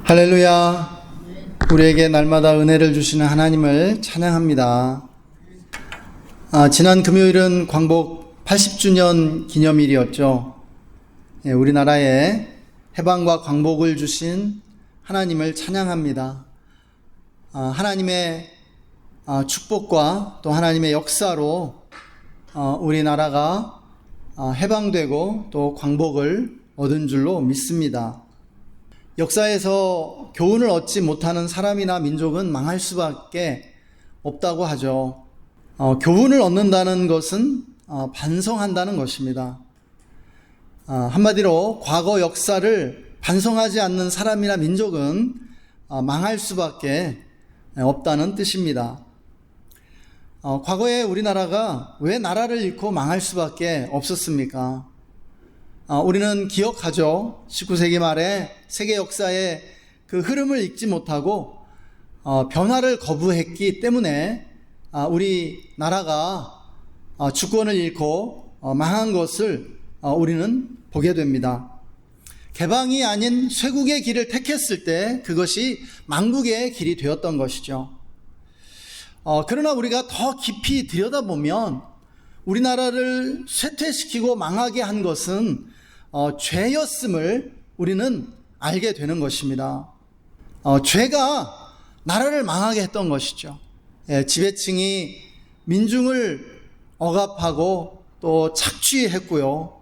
할렐루야. 우리에게 날마다 은혜를 주시는 하나님을 찬양합니다. 지난 금요일은 광복 80주년 기념일이었죠. 우리나라에 해방과 광복을 주신 하나님을 찬양합니다. 하나님의 축복과 또 하나님의 역사로 우리나라가 해방되고 또 광복을 얻은 줄로 믿습니다. 역사에서 교훈을 얻지 못하는 사람이나 민족은 망할 수밖에 없다고 하죠. 교훈을 얻는다는 것은 반성한다는 것입니다. 한마디로 과거 역사를 반성하지 않는 사람이나 민족은 망할 수밖에 없다는 뜻입니다. 과거에 우리나라가 왜 나라를 잃고 망할 수밖에 없었습니까? 우리는 기억하죠. 19세기 말에 세계 역사의 그 흐름을 읽지 못하고 변화를 거부했기 때문에 우리 나라가 주권을 잃고 망한 것을 우리는 보게 됩니다. 개방이 아닌 쇄국의 길을 택했을 때 그것이 망국의 길이 되었던 것이죠. 그러나 우리가 더 깊이 들여다보면 우리나라를 쇠퇴시키고 망하게 한 것은 죄였음을 우리는 알게 되는 것입니다. 죄가 나라를 망하게 했던 것이죠. 지배층이 민중을 억압하고 또 착취했고요.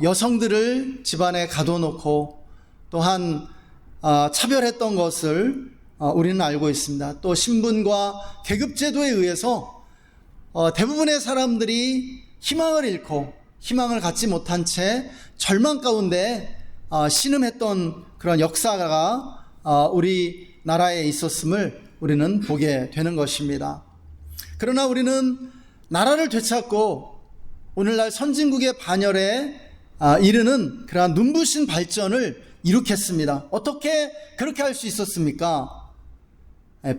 여성들을 집안에 가둬놓고 또한 차별했던 것을 우리는 알고 있습니다. 또 신분과 계급제도에 의해서 대부분의 사람들이 희망을 잃고 희망을 갖지 못한 채 절망 가운데 신음했던 그런 역사가 우리나라에 있었음을 우리는 보게 되는 것입니다. 그러나 우리는 나라를 되찾고 오늘날 선진국의 반열에 이르는 그러한 눈부신 발전을 이룩했습니다. 어떻게 그렇게 할 수 있었습니까?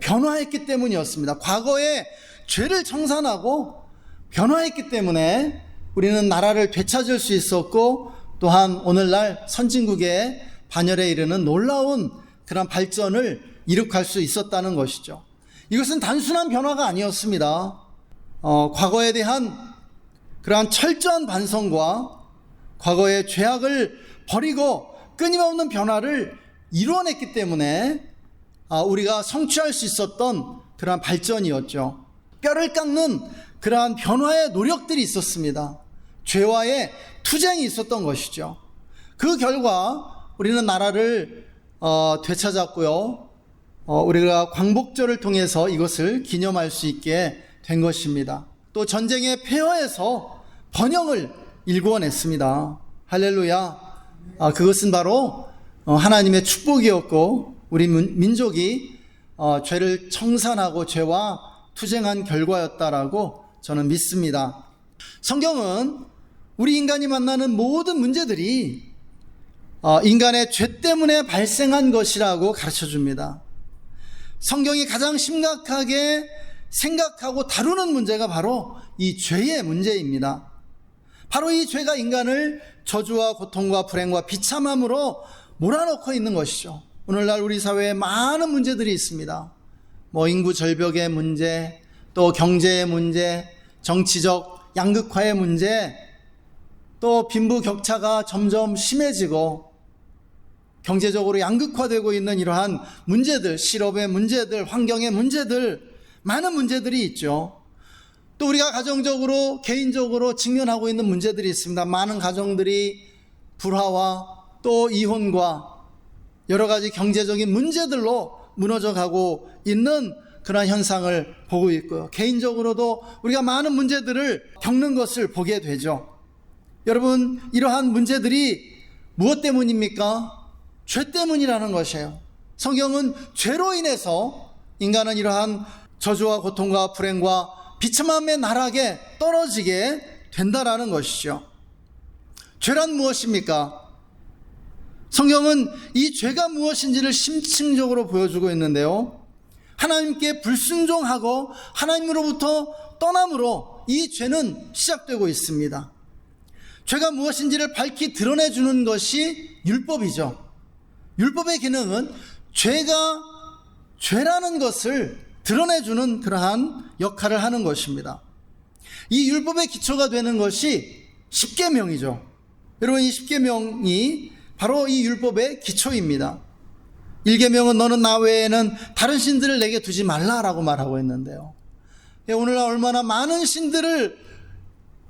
변화했기 때문이었습니다. 과거에 죄를 청산하고 변화했기 때문에 우리는 나라를 되찾을 수 있었고 또한 오늘날 선진국의 반열에 이르는 놀라운 그런 발전을 이룩할 수 있었다는 것이죠. 이것은 단순한 변화가 아니었습니다. 과거에 대한 그러한 철저한 반성과 과거의 죄악을 버리고 끊임없는 변화를 이루어냈기 때문에 우리가 성취할 수 있었던 그러한 발전이었죠. 뼈를 깎는 그러한 변화의 노력들이 있었습니다. 죄와의 투쟁이 있었던 것이죠. 그 결과 우리는 나라를 되찾았고요. 우리가 광복절을 통해서 이것을 기념할 수 있게 된 것입니다. 또 전쟁의 폐허에서 번영을 일구어냈습니다. 할렐루야. 그것은 바로 하나님의 축복이었고 우리 민족이 죄를 청산하고 죄와 투쟁한 결과였다라고 저는 믿습니다. 성경은 우리 인간이 만나는 모든 문제들이 인간의 죄 때문에 발생한 것이라고 가르쳐 줍니다. 성경이 가장 심각하게 생각하고 다루는 문제가 바로 이 죄의 문제입니다. 바로 이 죄가 인간을 저주와 고통과 불행과 비참함으로 몰아넣고 있는 것이죠. 오늘날 우리 사회에 많은 문제들이 있습니다. 인구 절벽의 문제, 또 경제의 문제, 정치적 양극화의 문제, 또 빈부격차가 점점 심해지고 경제적으로 양극화되고 있는 이러한 문제들, 실업의 문제들, 환경의 문제들, 많은 문제들이 있죠. 또 우리가 가정적으로, 개인적으로 직면하고 있는 문제들이 있습니다. 많은 가정들이 불화와 또 이혼과 여러 가지 경제적인 문제들로 무너져가고 있는 그런 현상을 보고 있고요. 개인적으로도 우리가 많은 문제들을 겪는 것을 보게 되죠. 여러분, 이러한 문제들이 무엇 때문입니까? 죄 때문이라는 것이에요. 성경은 죄로 인해서 인간은 이러한 저주와 고통과 불행과 비참함의 나락에 떨어지게 된다라는 것이죠. 죄란 무엇입니까? 성경은 이 죄가 무엇인지를 심층적으로 보여주고 있는데요. 하나님께 불순종하고 하나님으로부터 떠남으로 이 죄는 시작되고 있습니다. 죄가 무엇인지를 밝히 드러내주는 것이 율법이죠. 율법의 기능은 죄가 죄라는 것을 드러내주는 그러한 역할을 하는 것입니다. 이 율법의 기초가 되는 것이 십계명이죠. 여러분, 이 십계명이 바로 이 율법의 기초입니다. 1계명은 너는 나 외에는 다른 신들을 내게 두지 말라라고 말하고 있는데요. 오늘날 얼마나 많은 신들을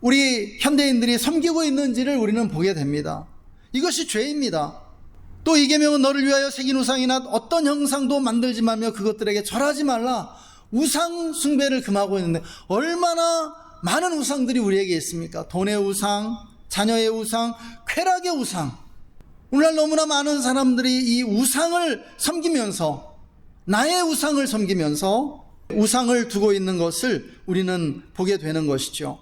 우리 현대인들이 섬기고 있는지를 우리는 보게 됩니다. 이것이 죄입니다. 또 2계명은 너를 위하여 새긴 우상이나 어떤 형상도 만들지 말며 그것들에게 절하지 말라. 우상 숭배를 금하고 있는데 얼마나 많은 우상들이 우리에게 있습니까? 돈의 우상, 자녀의 우상, 쾌락의 우상. 오늘날 너무나 많은 사람들이 이 우상을 섬기면서, 나의 우상을 섬기면서 우상을 두고 있는 것을 우리는 보게 되는 것이죠.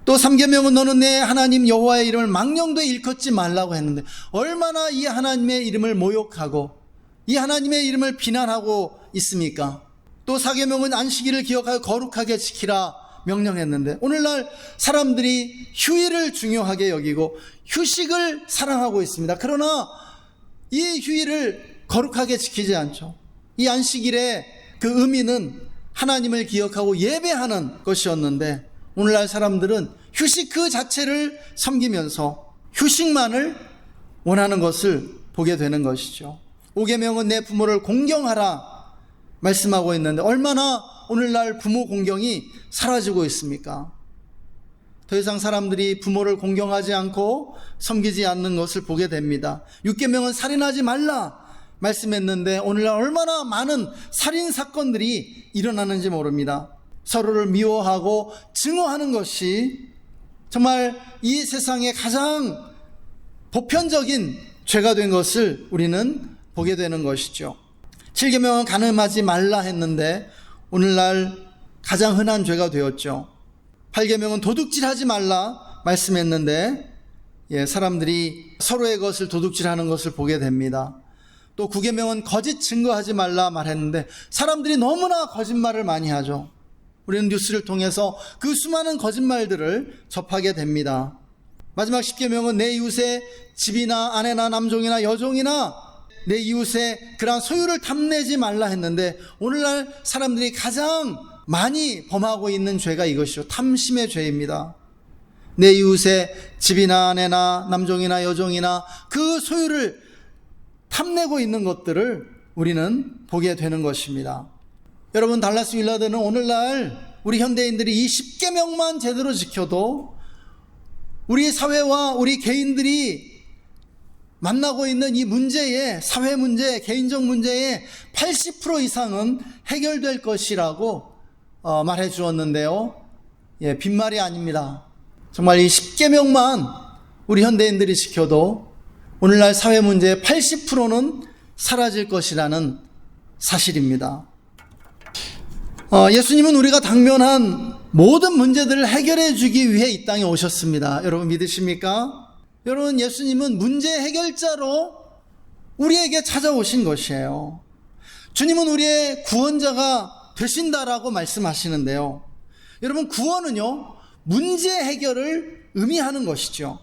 또 3계명은 너는 내 하나님 여호와의 이름을 망령되이 일컫지 말라고 했는데 얼마나 이 하나님의 이름을 모욕하고 이 하나님의 이름을 비난하고 있습니까? 또 4계명은 안식일을 기억하여 거룩하게 지키라 명령했는데 오늘날 사람들이 휴일을 중요하게 여기고 휴식을 사랑하고 있습니다. 그러나 이 휴일을 거룩하게 지키지 않죠. 이 안식일의 그 의미는 하나님을 기억하고 예배하는 것이었는데 오늘날 사람들은 휴식 그 자체를 섬기면서 휴식만을 원하는 것을 보게 되는 것이죠. 5계명은 내 부모를 공경하라 말씀하고 있는데 얼마나 오늘날 부모 공경이 사라지고 있습니까? 더 이상 사람들이 부모를 공경하지 않고 섬기지 않는 것을 보게 됩니다. 6계명은 살인하지 말라 말씀했는데 오늘날 얼마나 많은 살인 사건들이 일어나는지 모릅니다. 서로를 미워하고 증오하는 것이 정말 이 세상의 가장 보편적인 죄가 된 것을 우리는 보게 되는 것이죠. 7계명은 간음하지 말라 했는데 오늘날 가장 흔한 죄가 되었죠. 8계명은 도둑질하지 말라 말씀했는데 사람들이 서로의 것을 도둑질하는 것을 보게 됩니다. 또 9계명은 거짓 증거하지 말라 말했는데 사람들이 너무나 거짓말을 많이 하죠. 우리는 뉴스를 통해서 그 수많은 거짓말들을 접하게 됩니다. 마지막 10계명은 내 이웃의 집이나 아내나 남종이나 여종이나 내 이웃의 그러한 소유를 탐내지 말라 했는데 오늘날 사람들이 가장 많이 범하고 있는 죄가 이것이죠. 탐심의 죄입니다. 내 이웃의 집이나 아내나 남종이나 여종이나 그 소유를 탐내고 있는 것들을 우리는 보게 되는 것입니다. 여러분, 달라스 윌라드는 오늘날 우리 현대인들이 이 10계명만 제대로 지켜도 우리 사회와 우리 개인들이 만나고 있는 이 문제의 사회 문제, 개인적 문제의 80% 이상은 해결될 것이라고 말해 주었는데요. 빈말이 아닙니다. 정말 이 10계명만 우리 현대인들이 지켜도 오늘날 사회 문제의 80%는 사라질 것이라는 사실입니다. 예수님은 우리가 당면한 모든 문제들을 해결해 주기 위해 이 땅에 오셨습니다. 여러분 믿으십니까? 여러분, 예수님은 문제 해결자로 우리에게 찾아오신 것이에요. 주님은 우리의 구원자가 되신다라고 말씀하시는데요. 여러분, 구원은요, 문제 해결을 의미하는 것이죠.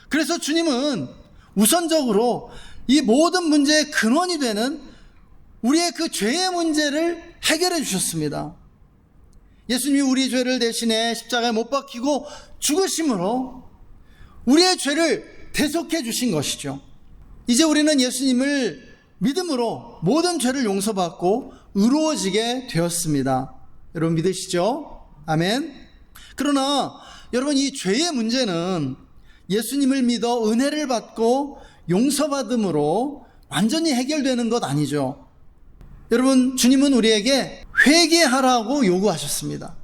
그래서 주님은 우선적으로 이 모든 문제의 근원이 되는 우리의 그 죄의 문제를 해결해 주셨습니다. 예수님이 우리 죄를 대신해 십자가에 못 박히고 죽으심으로 우리의 죄를 대속해 주신 것이죠. 이제 우리는 예수님을 믿음으로 모든 죄를 용서받고 의로워지게 되었습니다. 여러분 믿으시죠? 아멘. 그러나 여러분, 이 죄의 문제는 예수님을 믿어 은혜를 받고 용서받음으로 완전히 해결되는 것 아니죠. 여러분, 주님은 우리에게 회개하라고 요구하셨습니다.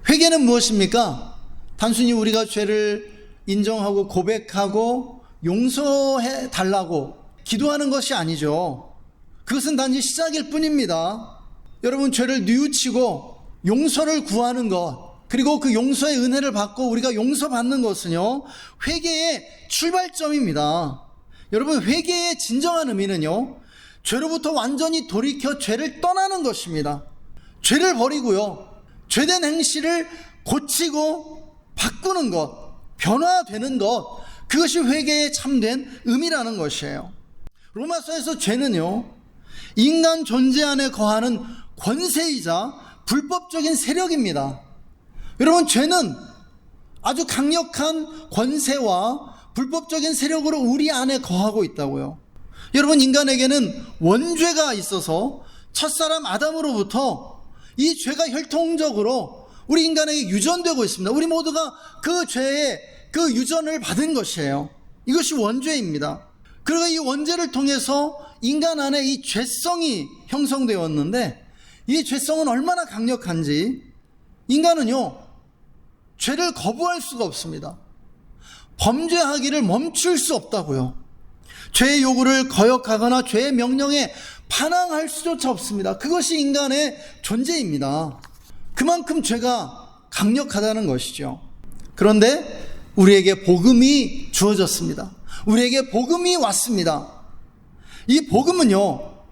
회개는 무엇입니까? 단순히 우리가 죄를 인정하고 고백하고 용서해 달라고 기도하는 것이 아니죠. 그것은 단지 시작일 뿐입니다. 여러분, 죄를 뉘우치고 용서를 구하는 것, 그리고 그 용서의 은혜를 받고 우리가 용서받는 것은요, 회개의 출발점입니다. 여러분, 회개의 진정한 의미는요, 죄로부터 완전히 돌이켜 죄를 떠나는 것입니다. 죄를 버리고요, 죄된 행실을 고치고 바꾸는 것, 변화되는 것, 그것이 회개의 참된 의미라는 것이에요. 로마서에서 죄는요, 인간 존재 안에 거하는 권세이자 불법적인 세력입니다. 여러분, 죄는 아주 강력한 권세와 불법적인 세력으로 우리 안에 거하고 있다고요. 여러분, 인간에게는 원죄가 있어서 첫사람 아담으로부터 이 죄가 혈통적으로 우리 인간에게 유전되고 있습니다. 우리 모두가 그 죄의 그 유전을 받은 것이에요. 이것이 원죄입니다. 그리고 이 원죄를 통해서 인간 안에 이 죄성이 형성되었는데, 이 죄성은 얼마나 강력한지 인간은요, 죄를 거부할 수가 없습니다. 범죄하기를 멈출 수 없다고요. 죄의 요구를 거역하거나 죄의 명령에 반항할 수조차 없습니다. 그것이 인간의 존재입니다. 그만큼 죄가 강력하다는 것이죠. 그런데 우리에게 복음이 주어졌습니다. 우리에게 복음이 왔습니다. 이 복음은요,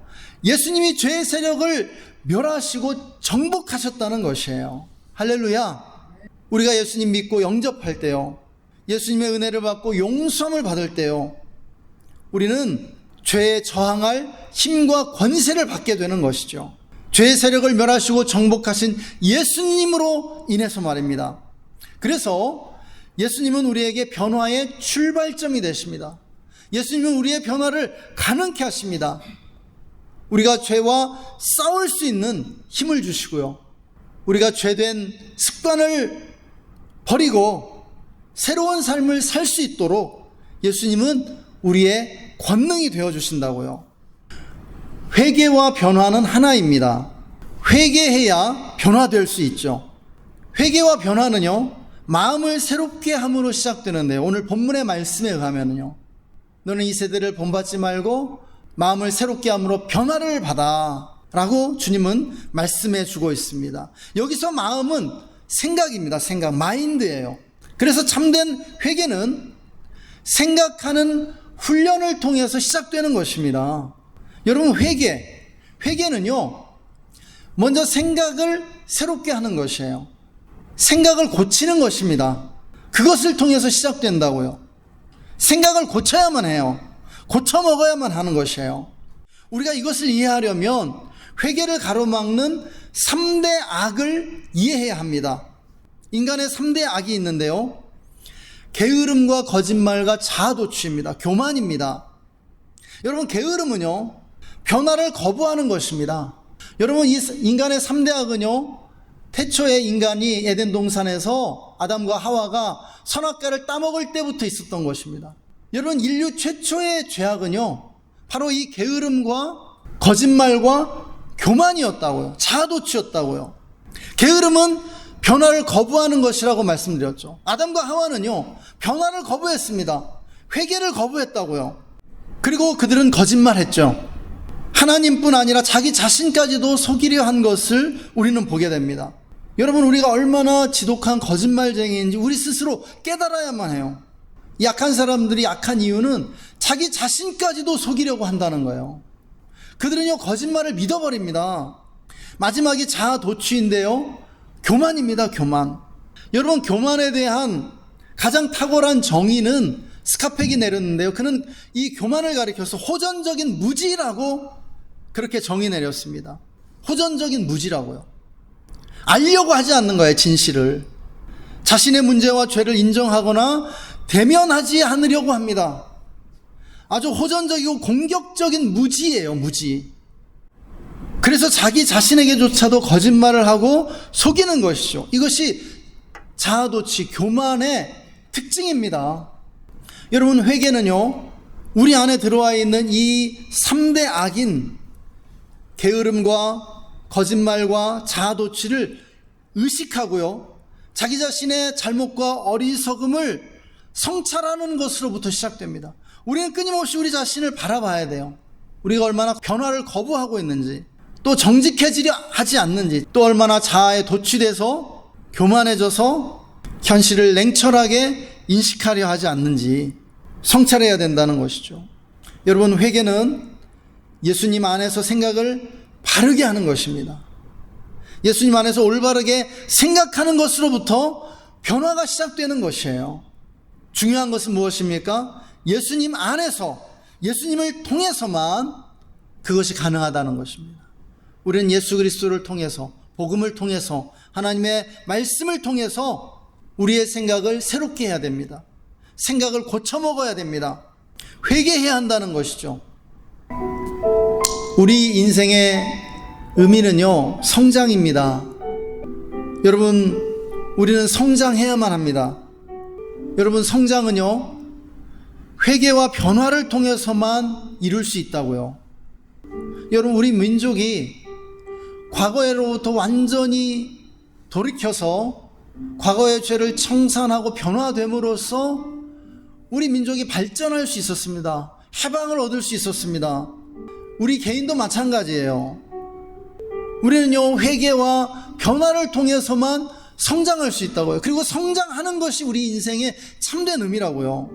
예수님이 죄의 세력을 멸하시고 정복하셨다는 것이에요. 할렐루야. 우리가 예수님 믿고 영접할 때요, 예수님의 은혜를 받고 용서함을 받을 때요, 우리는 죄에 저항할 힘과 권세를 받게 되는 것이죠. 죄의 세력을 멸하시고 정복하신 예수님으로 인해서 말입니다. 그래서 예수님은 우리에게 변화의 출발점이 되십니다. 예수님은 우리의 변화를 가능케 하십니다. 우리가 죄와 싸울 수 있는 힘을 주시고요, 우리가 죄된 습관을 버리고 새로운 삶을 살 수 있도록 예수님은 우리의 권능이 되어주신다고요. 회개와 변화는 하나입니다. 회개해야 변화될 수 있죠. 회개와 변화는요, 마음을 새롭게 함으로 시작되는데요, 오늘 본문의 말씀에 의하면요, 너는 이 세대를 본받지 말고 마음을 새롭게 함으로 변화를 받아 라고 주님은 말씀해 주고 있습니다. 여기서 마음은 생각입니다. 생각, 마인드예요. 그래서 참된 회개는 생각하는 훈련을 통해서 시작되는 것입니다. 여러분, 회개는요, 먼저 생각을 새롭게 하는 것이에요. 생각을 고치는 것입니다. 그것을 통해서 시작된다고요. 생각을 고쳐야만 해요. 고쳐 먹어야만 하는 것이에요. 우리가 이것을 이해하려면 회개를 가로막는 3대 악을 이해해야 합니다. 인간의 3대 악이 있는데요, 게으름과 거짓말과 자아도취입니다. 교만입니다. 여러분, 게으름은요, 변화를 거부하는 것입니다. 여러분, 이 인간의 3대 악은요, 태초에 인간이 에덴 동산에서 아담과 하와가 선악과를 따먹을 때부터 있었던 것입니다. 여러분, 인류 최초의 죄악은요, 바로 이 게으름과 거짓말과 교만이었다고요. 자아도취였다고요. 게으름은 변화를 거부하는 것이라고 말씀드렸죠. 아담과 하와는요, 변화를 거부했습니다. 회개를 거부했다고요. 그리고 그들은 거짓말했죠. 하나님뿐 아니라 자기 자신까지도 속이려 한 것을 우리는 보게 됩니다. 여러분, 우리가 얼마나 지독한 거짓말쟁이인지 우리 스스로 깨달아야만 해요. 약한 사람들이 약한 이유는 자기 자신까지도 속이려고 한다는 거예요. 그들은요, 거짓말을 믿어버립니다. 마지막이 자아도취인데요, 교만입니다. 교만. 여러분, 교만에 대한 가장 탁월한 정의는 스카펙이 내렸는데요, 그는 이 교만을 가리켜서 호전적인 무지라고 그렇게 정의 내렸습니다. 호전적인 무지라고요. 알려고 하지 않는 거예요, 진실을. 자신의 문제와 죄를 인정하거나 대면하지 않으려고 합니다. 아주 호전적이고 공격적인 무지예요, 무지. 그래서 자기 자신에게조차도 거짓말을 하고 속이는 것이죠. 이것이 자아도취, 교만의 특징입니다. 여러분, 회개는요, 우리 안에 들어와 있는 이 3대 악인 게으름과 거짓말과 자아도취를 의식하고요, 자기 자신의 잘못과 어리석음을 성찰하는 것으로부터 시작됩니다. 우리는 끊임없이 우리 자신을 바라봐야 돼요. 우리가 얼마나 변화를 거부하고 있는지, 또 정직해지려 하지 않는지, 또 얼마나 자아에 도취돼서 교만해져서 현실을 냉철하게 인식하려 하지 않는지 성찰해야 된다는 것이죠. 여러분, 회개는 예수님 안에서 생각을 바르게 하는 것입니다. 예수님 안에서 올바르게 생각하는 것으로부터 변화가 시작되는 것이에요. 중요한 것은 무엇입니까? 예수님 안에서 예수님을 통해서만 그것이 가능하다는 것입니다. 우리는 예수 그리스도를 통해서, 복음을 통해서, 하나님의 말씀을 통해서 우리의 생각을 새롭게 해야 됩니다. 생각을 고쳐먹어야 됩니다. 회개해야 한다는 것이죠. 우리 인생의 의미는요, 성장입니다. 여러분, 우리는 성장해야만 합니다. 여러분, 성장은요, 회개와 변화를 통해서만 이룰 수 있다고요. 여러분, 우리 민족이 과거로부터 완전히 돌이켜서 과거의 죄를 청산하고 변화됨으로써 우리 민족이 발전할 수 있었습니다. 해방을 얻을 수 있었습니다. 우리 개인도 마찬가지예요. 우리는요, 회개와 변화를 통해서만 성장할 수 있다고요. 그리고 성장하는 것이 우리 인생의 참된 의미라고요.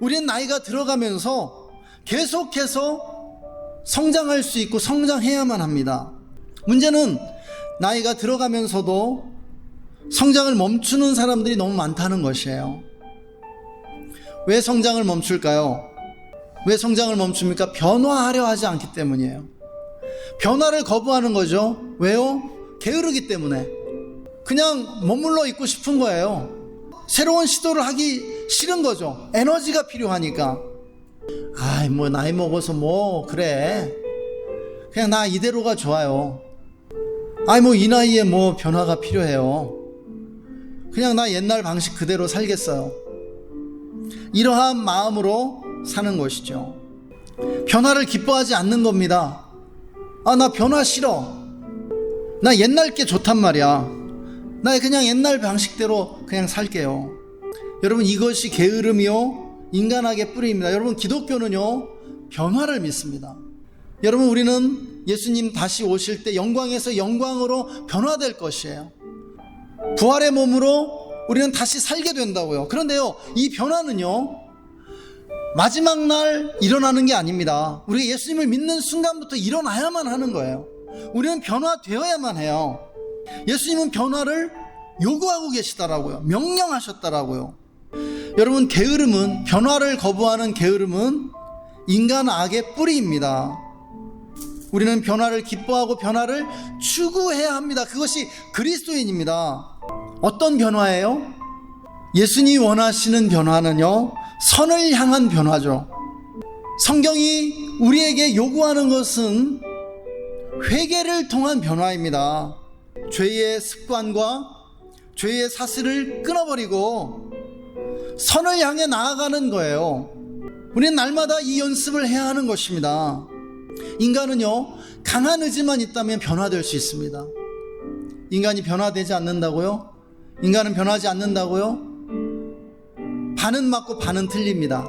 우리는 나이가 들어가면서 계속해서 성장할 수 있고 성장해야만 합니다. 문제는 나이가 들어가면서도 성장을 멈추는 사람들이 너무 많다는 것이에요. 왜 성장을 멈출까요? 왜 성장을 멈춥니까? 변화하려 하지 않기 때문이에요. 변화를 거부하는 거죠. 왜요? 게으르기 때문에. 그냥 머물러 있고 싶은 거예요. 새로운 시도를 하기 싫은 거죠. 에너지가 필요하니까. 아이, 뭐 나이 먹어서 뭐 그래, 그냥 나 이대로가 좋아요. 아이, 뭐 이 나이에 뭐 변화가 필요해요. 그냥 나 옛날 방식 그대로 살겠어요. 이러한 마음으로 사는 것이죠. 변화를 기뻐하지 않는 겁니다. 아, 나 변화 싫어. 나 옛날 게 좋단 말이야. 나 그냥 옛날 방식대로 그냥 살게요. 여러분, 이것이 게으름이요, 인간학의 뿌리입니다. 여러분, 기독교는요, 변화를 믿습니다. 여러분, 우리는 예수님 다시 오실 때 영광에서 영광으로 변화될 것이에요. 부활의 몸으로 우리는 다시 살게 된다고요. 그런데요, 이 변화는요, 마지막 날 일어나는 게 아닙니다. 우리가 예수님을 믿는 순간부터 일어나야만 하는 거예요. 우리는 변화되어야만 해요. 예수님은 변화를 요구하고 계시더라고요. 명령하셨더라고요. 여러분, 게으름은, 변화를 거부하는 게으름은 인간 악의 뿌리입니다. 우리는 변화를 기뻐하고 변화를 추구해야 합니다. 그것이 그리스도인입니다. 어떤 변화예요? 예수님이 원하시는 변화는요, 선을 향한 변화죠. 성경이 우리에게 요구하는 것은 회개를 통한 변화입니다. 죄의 습관과 죄의 사슬을 끊어버리고 선을 향해 나아가는 거예요. 우리는 날마다 이 연습을 해야 하는 것입니다. 인간은요, 강한 의지만 있다면 변화될 수 있습니다. 인간이 변화되지 않는다고요? 인간은 변하지 않는다고요? 반은 맞고 반은 틀립니다.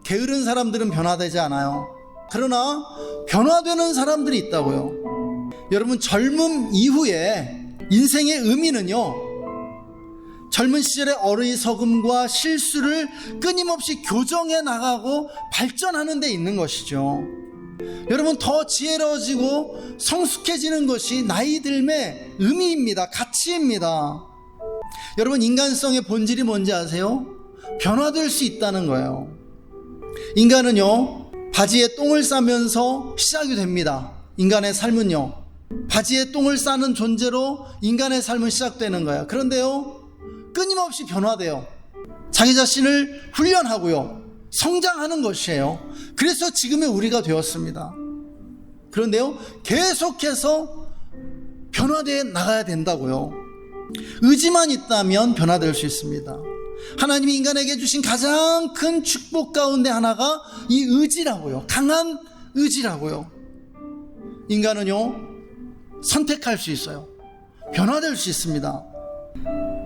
게으른 사람들은 변화되지 않아요. 그러나 변화되는 사람들이 있다고요. 여러분, 젊음 이후에 인생의 의미는요, 젊은 시절의 어리석음과 실수를 끊임없이 교정해 나가고 발전하는 데 있는 것이죠. 여러분, 더 지혜로워지고 성숙해지는 것이 나이 들매 의미입니다. 가치입니다. 여러분, 인간성의 본질이 뭔지 아세요? 변화될 수 있다는 거예요. 인간은요, 바지에 똥을 싸면서 시작이 됩니다. 인간의 삶은요, 바지에 똥을 싸는 존재로 인간의 삶은 시작되는 거예요. 그런데요, 끊임없이 변화돼요. 자기 자신을 훈련하고요, 성장하는 것이에요. 그래서 지금의 우리가 되었습니다. 그런데요, 계속해서 변화되어 나가야 된다고요. 의지만 있다면 변화될 수 있습니다. 하나님이 인간에게 주신 가장 큰 축복 가운데 하나가 이 의지라고요. 강한 의지라고요. 인간은요, 선택할 수 있어요. 변화될 수 있습니다.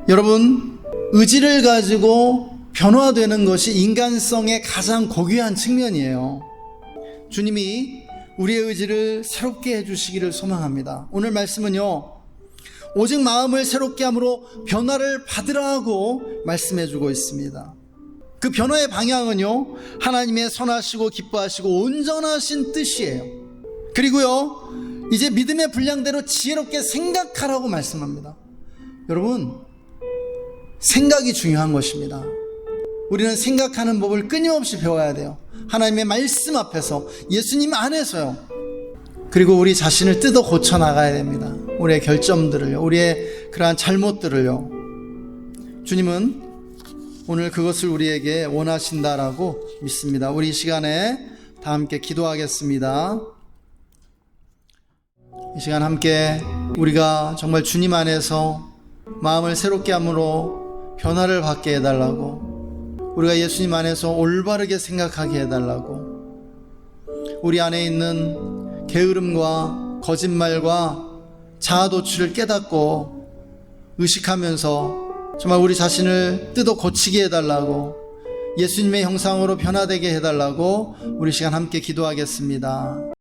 여러분, 의지를 가지고 변화되는 것이 인간성의 가장 고귀한 측면이에요. 주님이 우리의 의지를 새롭게 해주시기를 소망합니다. 오늘 말씀은요, 오직 마음을 새롭게 함으로 변화를 받으라고 말씀해주고 있습니다. 그 변화의 방향은요, 하나님의 선하시고 기뻐하시고 온전하신 뜻이에요. 그리고요, 이제 믿음의 분량대로 지혜롭게 생각하라고 말씀합니다. 여러분, 생각이 중요한 것입니다. 우리는 생각하는 법을 끊임없이 배워야 돼요. 하나님의 말씀 앞에서, 예수님 안에서요. 그리고 우리 자신을 뜯어 고쳐 나가야 됩니다. 우리의 결점들을요, 우리의 그러한 잘못들을요. 주님은 오늘 그것을 우리에게 원하신다라고 믿습니다. 우리 이 시간에 다 함께 기도하겠습니다. 이 시간 함께 우리가 정말 주님 안에서 마음을 새롭게 함으로 변화를 받게 해달라고, 우리가 예수님 안에서 올바르게 생각하게 해달라고, 우리 안에 있는 게으름과 거짓말과 자아도취를 깨닫고 의식하면서 정말 우리 자신을 뜯어 고치게 해달라고, 예수님의 형상으로 변화되게 해달라고 우리 시간 함께 기도하겠습니다.